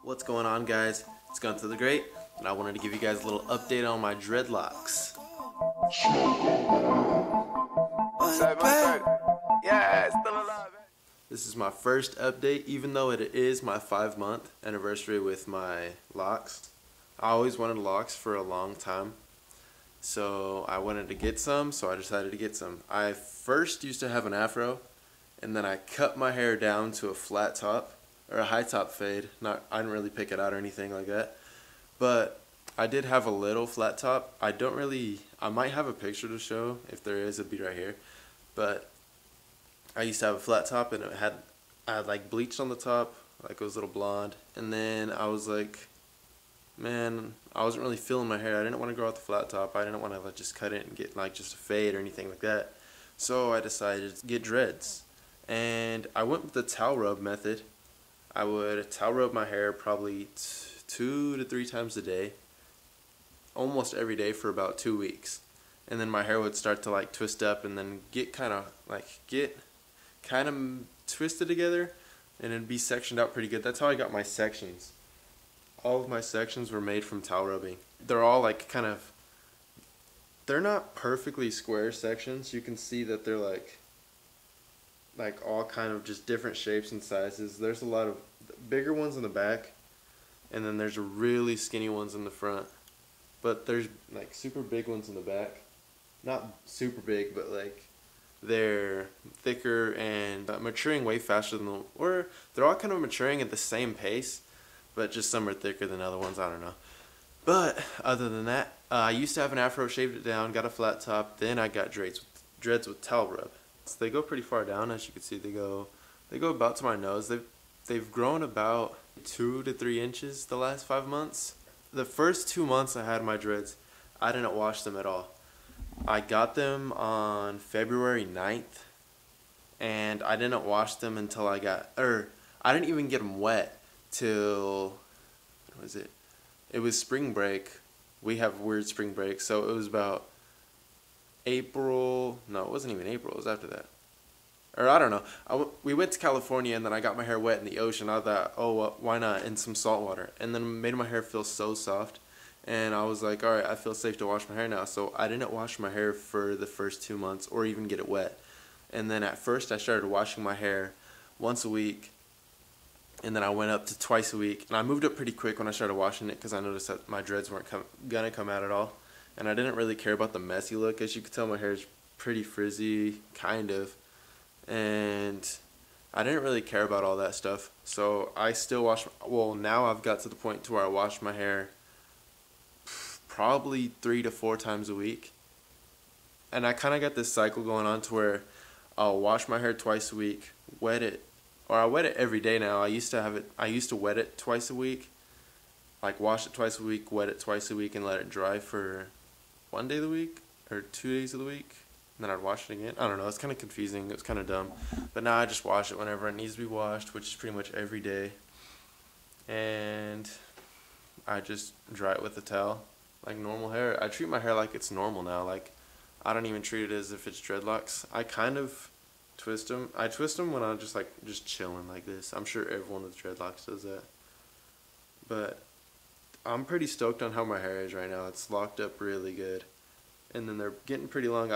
What's going on, guys? It's Gun to the Great, and I wanted to give you guys a little update on my dreadlocks. Yeah, still alive. This is my first update, even though it is my 5-month anniversary with my locks. I always wanted locks for a long time, so I wanted to get some, so I decided to get some. I first used to have an afro, and then I cut my hair down to a flat top, or a high top fade. I didn't really pick it out or anything like that, but I did have a little flat top. I might have a picture to show. If there is, it'd be right here. But I used to have a flat top, and I had like bleached on the top, like it was a little blonde. And then I was like, man, I wasn't really feeling my hair. I didn't want to grow out the flat top. I didn't want to just cut it and get like just a fade or anything like that. So I decided to get dreads, and I went with the towel rub method. I would towel rub my hair probably 2 to 3 times a day, almost every day for about 2 weeks, and then my hair would start to like twist up and then get kind of twisted together, and it'd be sectioned out pretty good. That's how I got my sections. All of my sections were made from towel rubbing. They're all like they're not perfectly square sections. You can see that they're like all kind of just different shapes and sizes. There's a lot of bigger ones in the back, and then there's really skinny ones in the front. But there's like super big ones in the back. Not super big, but like they're thicker and maturing way faster than or they're all kind of maturing at the same pace, but just some are thicker than other ones. I don't know. But other than that, I used to have an afro, shaved it down, got a flat top, then I got dreads with towel rub. So they go pretty far down, as you can see. They go about to my nose. They've grown about 2 to 3 inches the last 5 months. The first 2 months I had my dreads, I didn't wash them at all. I got them on February 9th, and I didn't wash them until I didn't even get them wet till, what was it? It was spring break. We have weird spring break, so it was about April. No, it wasn't even April. It was after that. Or I don't know. We went to California, and then I got my hair wet in the ocean. I thought, oh, well, why not in some salt water? And then it made my hair feel so soft. And I was like, all right, I feel safe to wash my hair now. So I didn't wash my hair for the first 2 months or even get it wet. And then at first I started washing my hair once a week. And then I went up to twice a week. And I moved up pretty quick when I started washing it because I noticed that my dreads weren't going to come out at all. And I didn't really care about the messy look. As you can tell, my hair is pretty frizzy, kind of. And I didn't really care about all that stuff. So I still wash, well, now I've got to the point to where I wash my hair probably 3 to 4 times a week. And I kind of got this cycle going on to where I'll wash my hair twice a week, wet it, or I wet it every day now. I used to wet it twice a week, like wash it twice a week, wet it twice a week, and let it dry for 1 day of the week or 2 days of the week. And then I'd wash it again. I don't know, it's kind of confusing. It was kind of dumb. But now I just wash it whenever it needs to be washed, which is pretty much every day. And I just dry it with a towel, like normal hair. I treat my hair like it's normal now. Like, I don't even treat it as if it's dreadlocks. I kind of twist them. I twist them when I'm just chilling like this. I'm sure everyone with dreadlocks does that. But I'm pretty stoked on how my hair is right now. It's locked up really good. And then they're getting pretty long.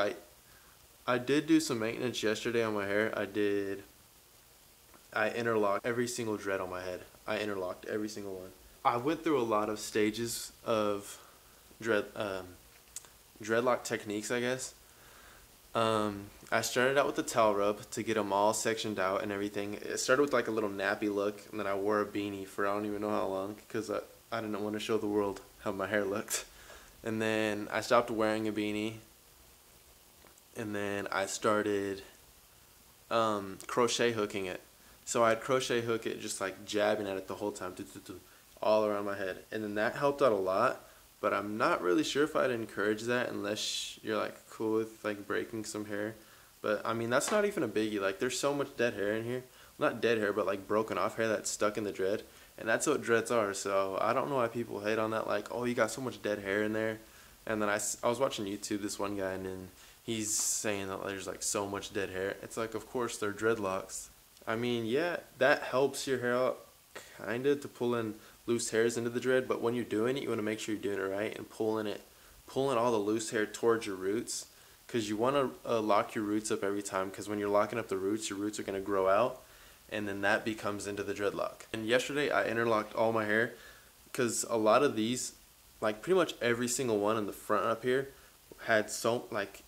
I did do some maintenance yesterday on my hair. I interlocked every single dread on my head. I interlocked every single one. I went through a lot of stages of dreadlock techniques, I guess. I started out with the towel rub to get them all sectioned out and everything. It started with like a little nappy look, and then I wore a beanie for I don't even know how long because I didn't want to show the world how my hair looked. And then I stopped wearing a beanie. And then I started crochet hooking it. So I'd crochet hook it, just like jabbing at it the whole time, all around my head. And then that helped out a lot, but I'm not really sure if I'd encourage that unless you're like cool with like breaking some hair. But I mean, that's not even a biggie. Like, there's so much dead hair in here. Not dead hair, but like broken off hair that's stuck in the dread. And that's what dreads are. So I don't know why people hate on that. Like, oh, you got so much dead hair in there. And then I was watching YouTube, this one guy, and then he's saying that there's like so much dead hair. It's like, of course they're dreadlocks. I mean, yeah, that helps your hair out kinda to pull in loose hairs into the dread, but when you're doing it, you want to make sure you're doing it right and pulling all the loose hair towards your roots, because you want to lock your roots up every time, because when you're locking up the roots, your roots are going to grow out, and then that becomes into the dreadlock. And yesterday I interlocked all my hair, because a lot of these, like pretty much every single one in the front up here, had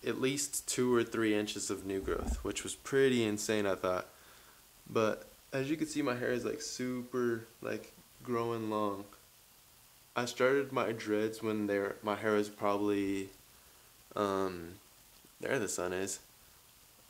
at least 2 or 3 inches of new growth, which was pretty insane, I thought. But as you can see, my hair is like super like growing long. I started my dreads when my hair was probably there the sun is.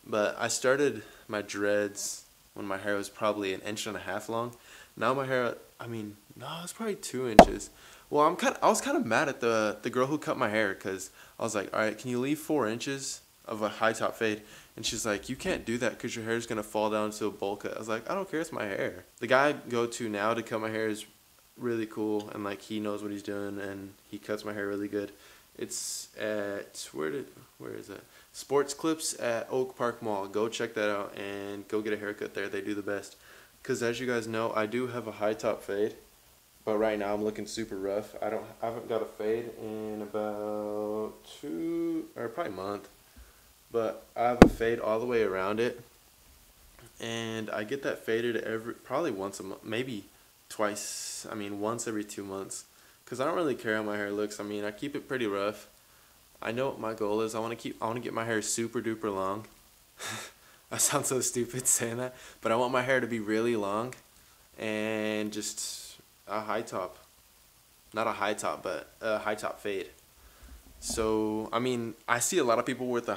But I started my dreads when my hair was probably 1.5 inches long. Now my hair, no, it's probably 2 inches. Well, I was kind of mad at the girl who cut my hair, because I was like, all right, can you leave 4 inches of a high top fade? And she's like, you can't do that because your hair is going to fall down to a bowl cut. I was like, I don't care, it's my hair. The guy I go to now to cut my hair is really cool, and like he knows what he's doing, and he cuts my hair really good. It's at, where is it? Sports Clips at Oak Park Mall. Go check that out and go get a haircut there. They do the best. Because as you guys know, I do have a high top fade, but right now I'm looking super rough. I haven't got a fade in about 2 or probably a month, but I have a fade all the way around it, and I get that faded probably once a month, maybe twice. Once every 2 months, because I don't really care how my hair looks. I keep it pretty rough. I know what my goal is. I want to get my hair super duper long. I sound so stupid saying that, but I want my hair to be really long and just a high top. Not a high top, but a high top fade. So, I see a lot of people with No,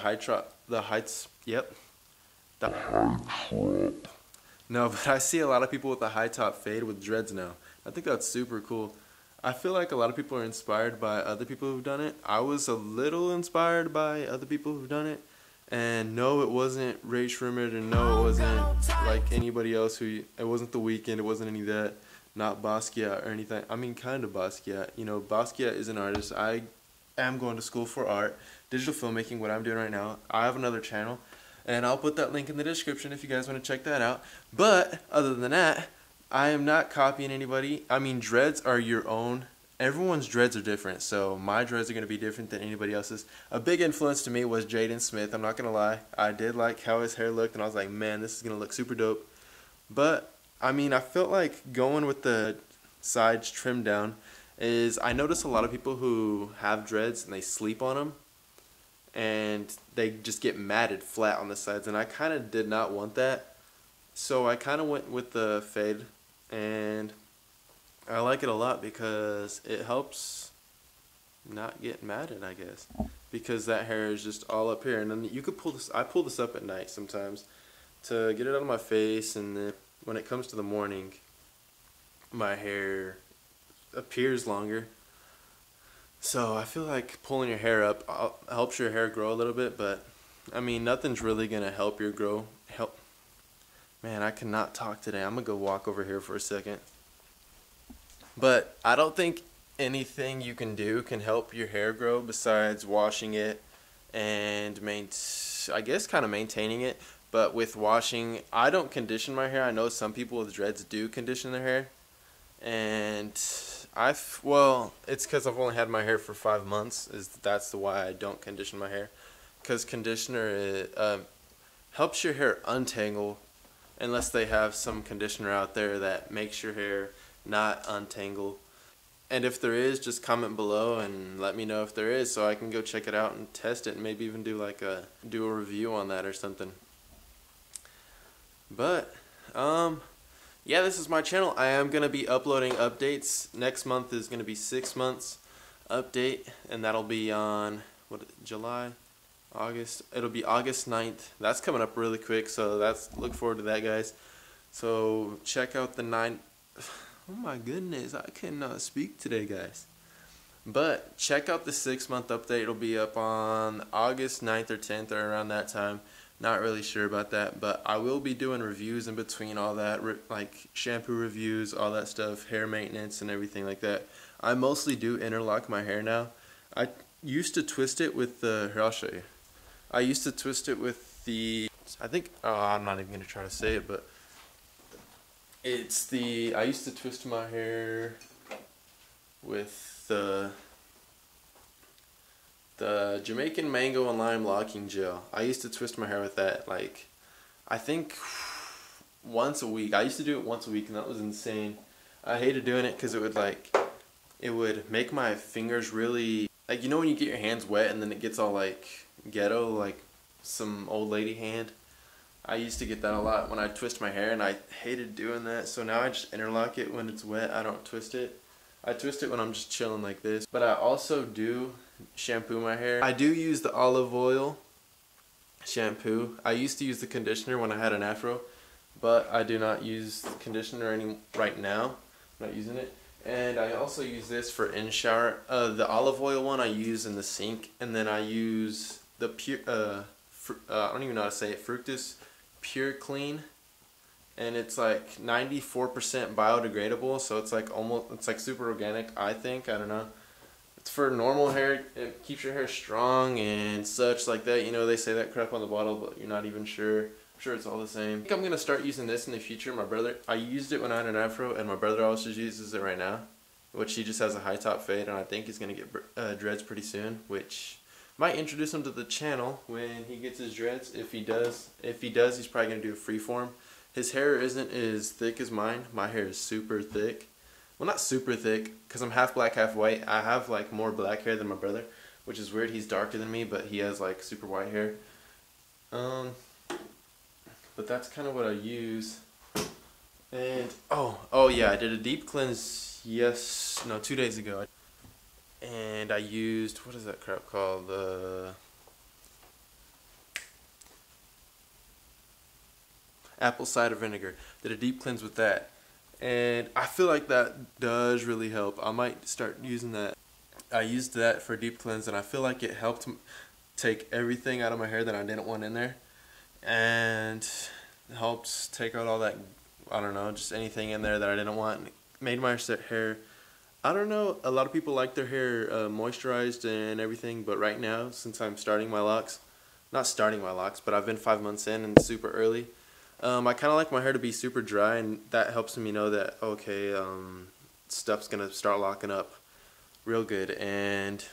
but I see a lot of people with a high top fade with dreads now. I think that's super cool. I feel like a lot of people are inspired by other people who've done it. I was a little inspired by other people who've done it. And no, it wasn't Ray Shrimmer, and no, it wasn't like anybody else it wasn't The Weeknd, it wasn't any of that. Not Basquiat or anything. Kind of Basquiat. Basquiat is an artist. I am going to school for art, digital filmmaking, what I'm doing right now. I have another channel, and I'll put that link in the description if you guys want to check that out. But other than that, I am not copying anybody. Dreads are your own. Everyone's dreads are different, so my dreads are going to be different than anybody else's. A big influence to me was Jaden Smith. I'm not going to lie. I did like how his hair looked, and I was like, man, this is going to look super dope. But I felt like going with the sides trimmed down is, I notice a lot of people who have dreads and they sleep on them, and they just get matted flat on the sides, and I kind of did not want that. So I kind of went with the fade, and I like it a lot because it helps not get matted, I guess, because that hair is just all up here. And then you could pull this, I pull this up at night sometimes to get it out of my face, and then when it comes to the morning, my hair appears longer. So I feel like pulling your hair up helps your hair grow a little bit, but nothing's really gonna help your grow. Man, I cannot talk today. I'm gonna go walk over here for a second. But I don't think anything you can do can help your hair grow besides washing it and I guess kind of maintaining it. But with washing, I don't condition my hair. I know some people with dreads do condition their hair, and it's because I've only had my hair for 5 months. That's why I don't condition my hair, because conditioner helps your hair untangle, unless they have some conditioner out there that makes your hair not untangle. And if there is, just comment below and let me know if there is, so I can go check it out and test it, and maybe even do a review on that or something. But yeah, this is my channel. I am gonna be uploading updates. Next month is gonna be 6 months update, and that'll be on July, August. It'll be August 9th. That's coming up really quick, so look forward to that, guys. So check out the 9th. Oh my goodness, I cannot speak today, guys. But check out the 6-month update. It'll be up on August 9th or 10th or around that time. Not really sure about that, but I will be doing reviews in between all that, like shampoo reviews, all that stuff, hair maintenance and everything like that. I mostly do interlock my hair now. I used to twist it with the, here, I'll show you. I used to twist it with the, I'm not even going to try to say it, but I used to twist my hair with the Jamaican mango and lime locking gel. I used to twist my hair with that, like, I think once a week. I used to do it once a week, and that was insane. I hated doing it because it would make my fingers really, like, you know when you get your hands wet and then it gets all like ghetto, like some old lady hand. I used to get that a lot when I twist my hair, and I hated doing that. So now I just interlock it when it's wet. I don't twist it. I twist it when I'm just chilling like this. But I also do shampoo my hair. I do use the olive oil shampoo. I used to use the conditioner when I had an afro, but I do not use the conditioner right now. I'm not using it. And I also use this for in shower. The olive oil one I use in the sink, and then I use the pure I don't even know how to say it, Fructis Pure Clean, and it's like 94% biodegradable, so it's like super organic, I think. I don't know. It's for normal hair. It keeps your hair strong and such like that. You know, they say that crap on the bottle, but you're not even sure. I'm sure it's all the same. I think I'm gonna start using this in the future. I used it when I had an afro, and my brother also uses it right now, which he just has a high top fade, and I think he's gonna get dreads pretty soon, which might introduce him to the channel when he gets his dreads. If he does, he's probably gonna do a freeform. His hair isn't as thick as mine. My hair is super thick. Well, not super thick, because I'm half black, half white. I have like more black hair than my brother, which is weird. He's darker than me, but he has like super white hair. But that's kind of what I use. And oh yeah, I did a deep cleanse 2 days ago. And I used, what is that crap called? Apple cider vinegar. Did a deep cleanse with that. And I feel like that does really help. I might start using that. I used that for deep cleanse, and I feel like it helped take everything out of my hair that I didn't want in there. And it helps take out all that, I don't know, just anything in there that I didn't want. It made my hair, I don't know, a lot of people like their hair moisturized and everything, but right now, since I'm starting my locks, not starting my locks, but I've been 5 months in and super early, I kind of like my hair to be super dry, and that helps me know that, okay, stuff's going to start locking up real good, and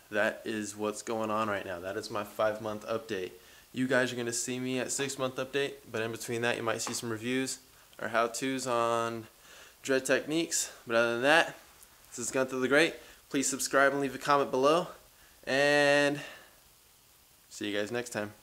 that is what's going on right now. That is my 5-month update. You guys are going to see me at 6-month update, but in between that, you might see some reviews or how-tos on dread techniques. But other than that, this is Gunther the Great. Please subscribe and leave a comment below, and see you guys next time.